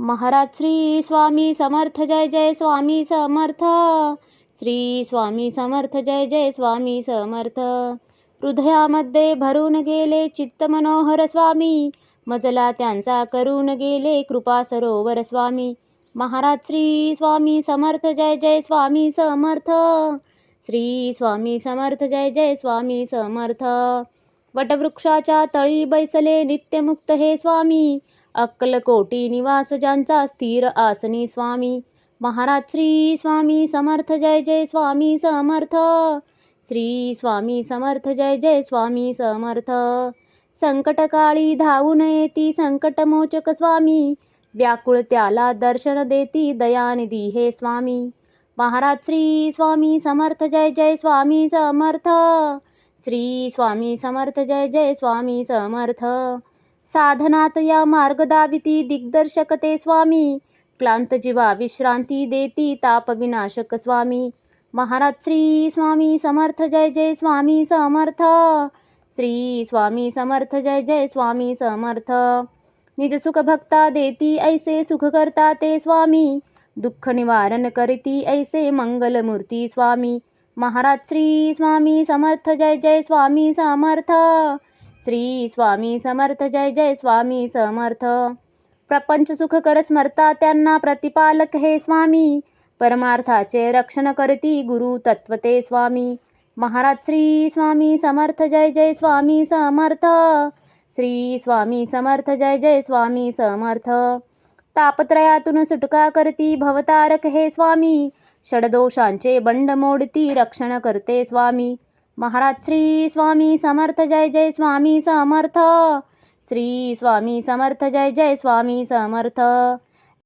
महाराज श्री स्वामी समर्थ जय जय स्वामी समर्थ. श्री स्वामी समर्थ जय जय स्वामी समर्थ. हृदयामध्ये भरून गेले चित्त मनोहर स्वामी, मजला त्यांचा करून गेले कृपा सरोवर स्वामी. महाराज श्री स्वामी समर्थ जय जय स्वामी समर्थ. श्री स्वामी समर्थ जय जय स्वामी समर्थ. वटवृक्षाच्या तळी बैसले नित्यमुक्त हे स्वामी, अक्कलकोटी निवास ज्यांचा स्थिर आसनी स्वामी. महाराज श्री स्वामी समर्थ जय जय स्वामी समर्थ. श्री स्वामी समर्थ जय जय स्वामी समर्थ. संकटकाळी धावून येती संकटमोचक स्वामी, व्याकुळ त्याला दर्शन देती दयानिधी हे स्वामी. महाराज श्री स्वामी समर्थ जय जय स्वामी समर्थ. श्री स्वामी समर्थ जय जय स्वामी समर्थ. साधनात या मार्ग दाविती दिग्दर्शक ते स्वामी, क्लांत जीवा विश्रांती देती ताप विनाशक स्वामी. महाराज श्री स्वामी समर्थ जय जय स्वामी समर्थ. श्री स्वामी समर्थ जय जय स्वामी समर्थ. निज सुख भक्ता देती ऐसे सुख करता ते स्वामी, दुःख निवारण करती ऐसे मंगलमूर्ती स्वामी. महाराज श्री स्वामी समर्थ जय जय स्वामी समर्थ. श्री स्वामी समर्थ जय जय स्वामी समर्थ. प्रपंच सुख कर स्मरता त्यांना प्रतिपालक हे स्वामी, परमार्थाचे रक्षण करती गुरु तत्वते स्वामी. महाराज श्री स्वामी समर्थ जय जय स्वामी समर्थ. श्री स्वामी समर्थ जय जय स्वामी समर्थ. तापत्रयातून सुटका करती भवतारक हे स्वामी, षडदोषांचे बंड मोडती रक्षण करते स्वामी. महाराज श्री स्वामी समर्थ जय जय स्वामी समर्थ. श्री स्वामी समर्थ जय जय स्वामी समर्थ.